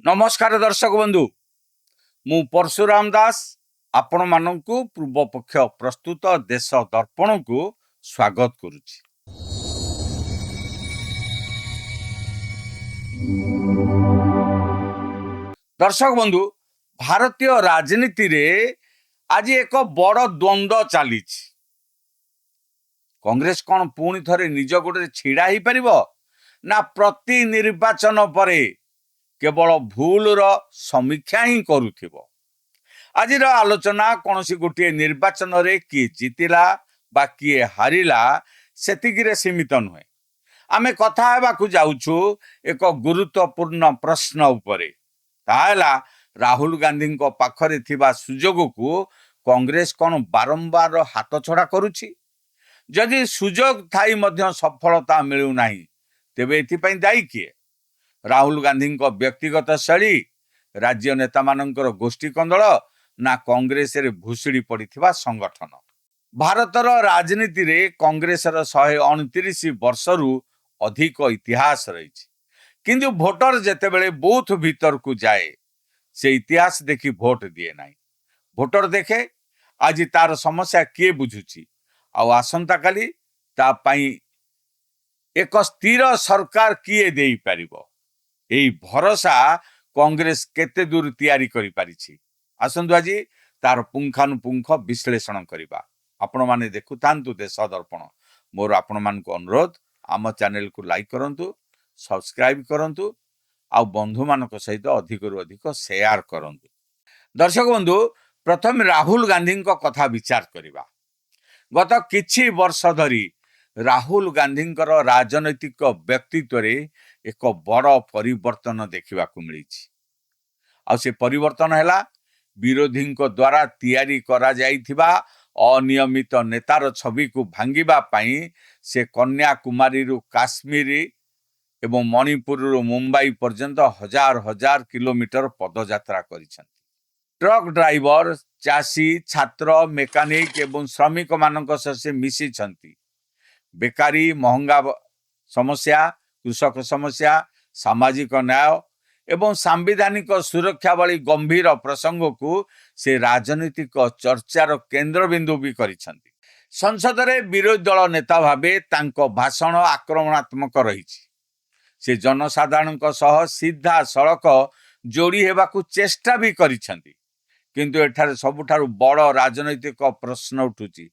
नमस्कार दर्शक बंधु मु परशुराम दास आपण मानकु पूर्व पक्ष प्रस्तुत देश दर्पण को स्वागत करुछि। दर्शक बंधु भारतीय राजनीति रे आज एक बड़ द्वंद्व चली। कांग्रेस कौन पुणी थरे निज गोड़े छिड़ा ही परिबो ना प्रति निर्वाचन परे केवल भूल समीक्षा ही करुथिबो। आजिर आलोचना कौन सी गोटे निर्वाचन रे किए जीतिला बा किए हारिला सेतिकिरे सीमित नुहे। आमे कथा हेबाकु जाउछु एक गुरुत्वपूर्ण प्रश्न उपरे, ताहला राहुल गांधी को पाखरे थिबा सुजोग को कांग्रेस कौन बारंबार हाथ छड़ा करुछि। जदि सुजोग थाई मध्य सफलता मिलु नाही तेबे एथिपई दायी किए? राहुल गांधी व्यक्तिगत शैली, राज्य नेता मानकर गोष्ठी कंदल ना कांग्रेस रे भूसुड़ी पड़िथिबा संगठन? भारतर राजनीति रे कांग्रेस र 129 वर्षरु अधिक इतिहास रही, किंतु भोटर जेतेबेले बूथ भीतर को जाए से इतिहास देखी भोट दिए नाही। भोटर देखे आज तार समस्या किए बुझुची आ आसंता काली ता पई एक स्थिर सरकार किए देई परिबो एई भरोसा कांग्रेस केते दूर तैयारी करि पारिछि। आसंतु आज तार पुंखानुपुंख विश्लेषण करिबा। आपण माने देखुतांतु देश दर्पण। मोर आपण मान को अनुरोध, आम चैनल को लाइक करंतु, सब्सक्राइब करंतु आ बंधु मान सहित अधिक रु अधिक शेयर करंतु। दर्शक बंधु, प्रथम राहुल गांधी को कथा विचार करिबा। गत किछि वर्ष धरी राहुल गांधी राजनैतिक व्यक्तित्व रे एक बड़ परिवर्तन देखा मिली। से परिवर्तन है विरोधी द्वारा तैयारी करा जाइथिबा अनियमित नेतार छवि को भांगिबा पाई से कन्याकुमारी रु काश्मीर एवं मणिपुर रु मुंबई पर्यंत हजार हजार किलोमीटर पदयात्रा करिसेंती। ट्रक ड्राइवर, चाषी, छात्र, मेकानिक एवं श्रमिक मानक से मिसी छंती। बेकारी, महंगा समस्या, कृषक समस्या, सामाजिक न्याय एवं सांविधानिक सुरक्षा वाली गंभीर प्रसंग को से राजनीतिक चर्चार केंद्रबिंदु भी करिसेंती। संसद रे विरोधी दल नेता भाबे तांको भाषण आक्रमणात्मक रही। से जनसाधारण सह सीधा सड़क जोड़ी हेबाकू चेष्टा भी करिसेंती। किंतु एठारे सबुठारु बड़ राजनैतिक प्रश्न उठुची,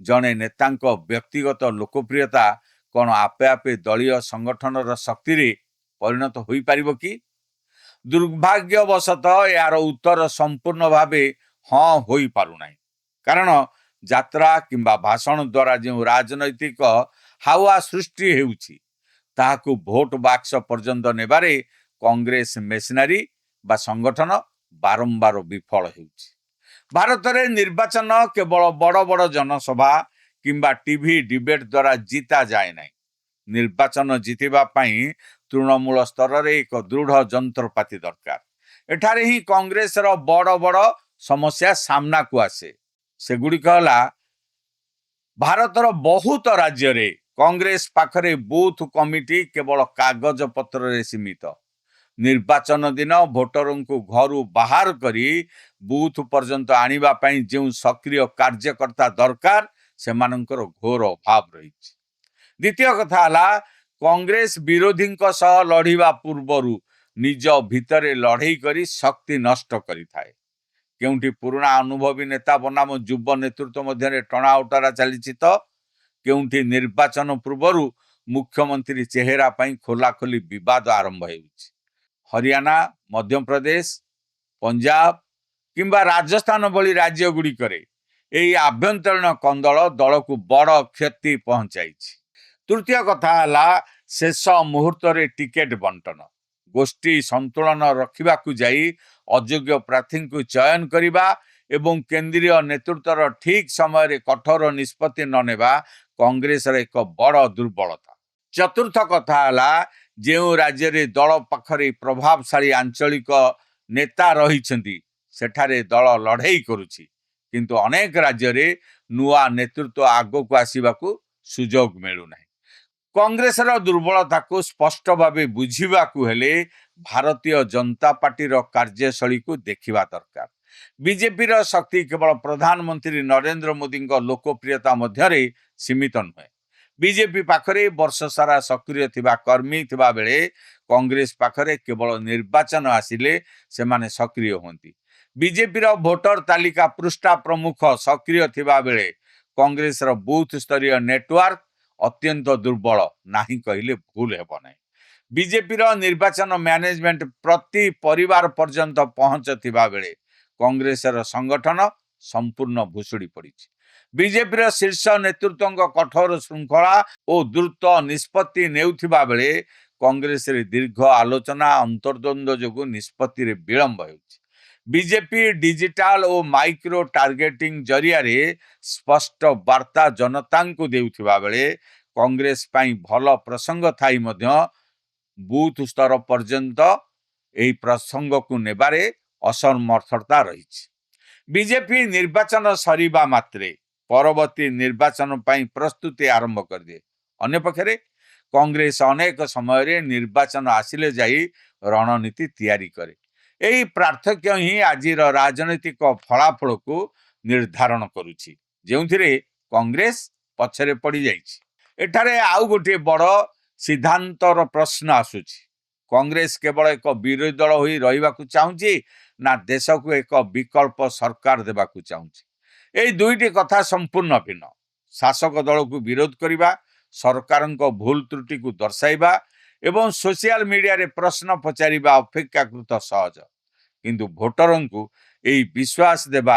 जने नेतांको व्यक्तिगत लोकप्रियता कौन आपे आपे दलीय संगठन शक्ति रे परिणत होई पारिबो कि? दुर्भाग्यवशतः यार उत्तर संपूर्ण भावे हाँ होई पारुना। कारण यात्रा किंबा भाषण द्वारा जो राजनैतिक हावा सृष्टि हेउची ताहाकू भोट बाक्स पर्यंत नेबारे कांग्रेस मेसिनारी बा संगठन बारंबार विफल हेउची। भारत रे निर्वाचन केवल बड़ बड़ जनसभा किंबा टीवी डिबेट द्वारा जीता जाए नहीं। निर्वाचन जीतिबा पाई तृणमूल स्तर रे एक दृढ़ जंत्रपाति दरकार। एठारे ही कांग्रेस रो बड़ बड़ समस्या सामना को आसे। सेगुड़िक हला भारतर बहुत राज्य रे कांग्रेस पाखरे बूथ कमिटी केवल कागज पत्र रे सीमित। निर्वाचन दिन भोटर को घर बाहर करी बूथ पर्यंत आनिबा पाई जो सक्रिय कार्यकर्ता दरकार सेमानंकर घोर अभाव रही। द्वितीय कथा हला कांग्रेस विरोधी सह लड़िबा पूर्वरु निज भितरे लड़ई करी शक्ति नष्ट करि थाए। केउंठी पुराना अनुभवी नेता बनाम युव नेतृत्व मध्य टणा उटारा चली तो केउंठी निर्वाचन पूर्वरु मुख्यमंत्री चेहरा पाई खोलाखोली विवाद आरंभ हेउछि। हरियाणा, मध्य प्रदेश, पंजाब किंबा राजस्थान भली राज्य गुड़िकरे यही आभ्यंतरीण कंदल दल को बड़ क्षति पहुंचाई। तृतीय कथा हला शेष मुहूर्त रे टिकेट बंटन। गोष्ठी संतुलन रखिबाकू जाई अयोग्य प्रार्थी को चयन करिबा एवं केंद्रीय नेतृत्वर ठीक समय रे कठोर निष्पत्ति न नेबा कांग्रेस रे एक बड़ दुर्बलता। चतुर्थ कथा हला जो राज्य रे दल पाखरे प्रभावशाली आंचलिक नेता रही सेठारे दल लड़ई करुछि, किंतु अनेक राज्य रे नुआ नेतृत्व आगो को आसीबाकू सुजोग मिलु नाही। कांग्रेसर दुर्बलता को स्पष्ट भाव बुझा भारतीय जनता पार्टी कार्यशैली को देखा दरकार। बीजेपी शक्ति केवल प्रधानमंत्री नरेंद्र मोदी लोकप्रियता मध्य सीमित नुहे। बीजेपी पाखरे वर्ष सारा सक्रिय थिबा कर्मी थिबा बेले कांग्रेस पाखरे केवल निर्वाचन आसिले से माने सक्रिय होंती। बीजेपी भोटर तालिका पृष्ठा प्रमुख सक्रिय थिबा बेले कांग्रेस बूथ स्तरीय नेटवर्क अत्यंत दुर्बल नहीं कहले भूल हेब नहीं। बीजेपी निर्वाचन मैनेजमेंट प्रति परिवार पर्यंत पहुंच थिबा बेले कांग्रेस संगठन संपूर्ण भुसुड़ी पड़ी। बीजेपी शीर्ष नेतृत्व कठोर श्रृंखला और द्रुत निष्पत्ति नेउथिबा बेले कांग्रेस दीर्घ आलोचना अंतर्द्वंद जो निष्पत्ति विलंब हो। बीजेपी डिजिटल और माइक्रो टार्गेटिंग जरिया स्पष्ट वार्ता जनता को देउथिबा बेले कांग्रेस पाई भल प्रसंग थाई मध्य बूथ स्तर पर्यंत एही प्रसंग को नेबारे असमर्थता रही। बीजेपी निर्वाचन सरीबा मात्रे परवर्ती निर्वाचन पाई प्रस्तुति आरंभ कर दिए। अन्य पक्षरे कांग्रेस अनेक समय निर्वाचन आसिले जाई रणनीति तैयारी करे। यही पार्थक्य ही आज राजनीतिक फलाफल को निर्धारण करुछि, जेउथिरे कांग्रेस पछरे पड़ी जाइछि। एठारे आउ गोटे बड़ सिद्धांतर प्रश्न आसुछि। कांग्रेस केवल एक विरोधी दल होई रहिबाकु चाहुछि ना देश को एक विकल्प सरकार देबाकु चाहुछि? एई दुईटी कथा संपूर्ण भिन्न। शासक दल को विरोध करिबा, सरकार को भूल त्रुटि को दर्शाइबा एवं सोशल मीडिया रे प्रश्न पचारिबा अपेक्षाकृत सहज, किंतु भोटर को एई विश्वास देबा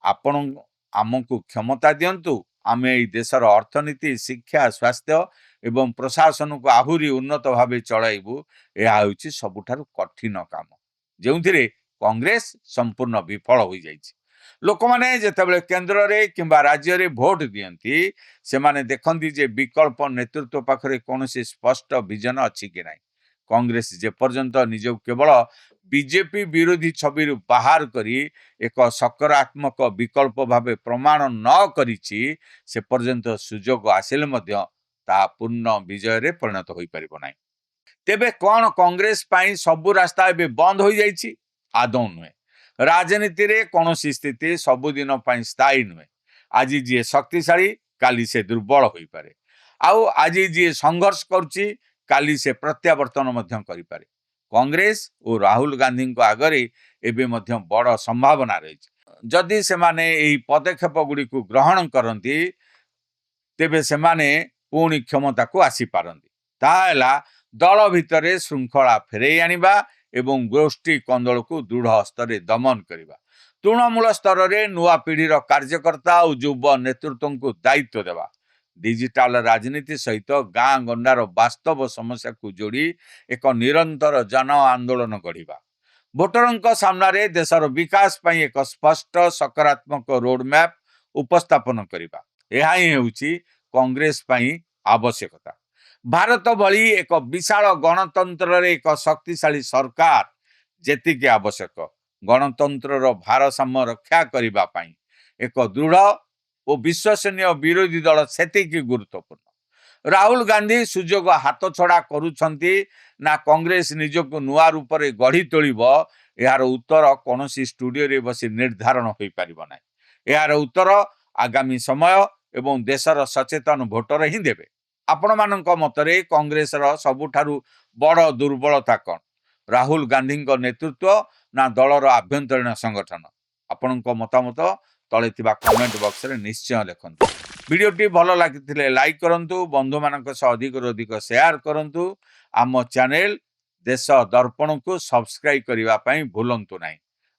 आपण आमको क्षमता दियंतु, आमे एई देशर अर्थनीति, शिक्षा, स्वास्थ्य एवं प्रशासन को आहुरी उन्नत भाव चलाइबु, यह होछि सबुठारु कठिन काम, जेउथिरे कांग्रेस संपूर्ण विफल हो जाइछि। लोक माने जेतेबेले केंद्र रे किंबा राज्य रे भोट दियंती से माने देखंती जे विकल्प नेतृत्व पाखरे कोनोसी स्पष्ट विजन अछि कि नाही। कांग्रेस जे पर्यंत निज केवल बीजेपी विरोधी छवि बाहर करी एक सकारात्मक विकल्प भावे प्रमाण न करिछि से पर्यंत सुजोग आसिले मध्य ता पूर्ण विजय रे परिणत होई परिबो नाही। तेबे कोन कांग्रेस पाई सबु रास्ता एबे बंद हो जाइछि? आदौ नुहे। राजनीति रे कोनोसी स्थिति सबुदिन पाई स्थायी नुहे। आज जी शक्तिशाली काली से दुर्बल होई पारे। आउ आज जी संघर्ष करुछि काली से प्रत्यावर्तन मध्य करि पारे। कांग्रेस और राहुल गांधी को आगरे एबे मध्य बड़ संभावना रही। जदि से माने एही पदक्षेप गुडी को ग्रहण करंती तेबे से माने पुणी क्षमता को आसी पारंती। ताहेला दल भितरे श्रृंखला फेरई आनिबा एवं गोष्ठी कंदल को दृढ़ स्तर दमन करवा। तृणमूल स्तर रे नुआ पीढ़ीर कार्यकर्ता और युव नेतृत्व को दायित्व देवा। डिजिटल राजनीति सहित गाँ गंडार वास्तव समस्या को जोड़ी एक निरंतर जन आंदोलन गढ़ा। भोटरों सामने देशर विकास पाई एक स्पष्ट सकारात्मक रोडमैप उपस्थापन करवा। यह ही होउछि कांग्रेस पाई आवश्यकता। भारत भली एक विशाल गणतंत्र रे एक शक्तिशाली सरकार जेतिके आवश्यक, गणतंत्र भारसाम्य रक्षा करबा पाई एक दृढ़ और विश्वसनीय विरोधी दल सेतिकी गुरुत्वपूर्ण। राहुल गांधी सुजोग हाथ छड़ा करुछंती ना कांग्रेस निजको नुआ रूप रे गढ़ी तोलिबो, यार उत्तर कोनोसी स्टूडियो रे बसी निर्धारण होई परिबो नै। यार उत्तर आगामी समय एवं देशर सचेतन भोटर ही देबे। आपण मानक मतरे कांग्रेस सबुठारु बड़ दुर्बलता कौन? राहुल गांधी नेतृत्व ना दलर आभ्यंतरीण संगठन? आपणक मतामत तले थिबा कमेंट बॉक्स रे निश्चय लिखंतु। वीडियोटी भल लागिथिले लाइक करंतु, बंधु मानक सह अधिक अधिक शेयर करंतु। आम चैनल देश दर्पण को सब्सक्राइब करबा पई भूलंतु नाही।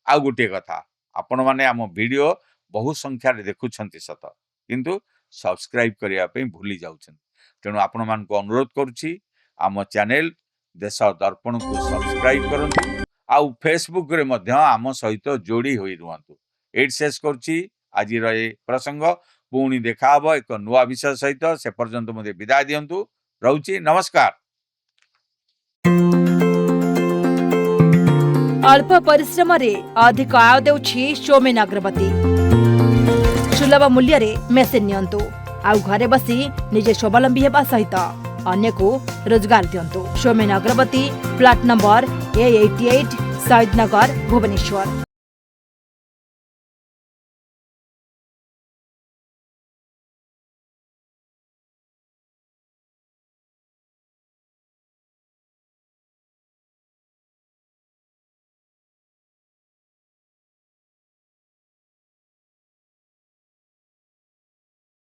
आ गुटे कथा, आपण माने आम वीडियो बहु संख्या रे देखुछंती सत, किंतु सब्सक्राइब करबा पई भूली जाउछन। तेणु आपण मान को अनुरोध करुछि आम चैनल देश दर्पण को सब्सक्राइब करंतु। आउ फेसबुक रे मध्य आम सहित जोड़ी होई रुहंतु। एड शेष करुछि आज रे प्रसंग। पुणी देखा हबो एक नुआ विषय सहित। से पर्यंत मते विदाय दियंतु। रहउछि, नमस्कार। अल्प परिश्रम रे अधिक आय देउछि सौमेन अग्रवती। सुलभ मूल्य रे मेसिन नियंतु आउ घरे बसी निजे स्वावलंबी हेबा सहित अन्यको रोजगार दियन्तु। Soumen Agrawati, flat number A88, Shahidnagar, Bhubaneswar.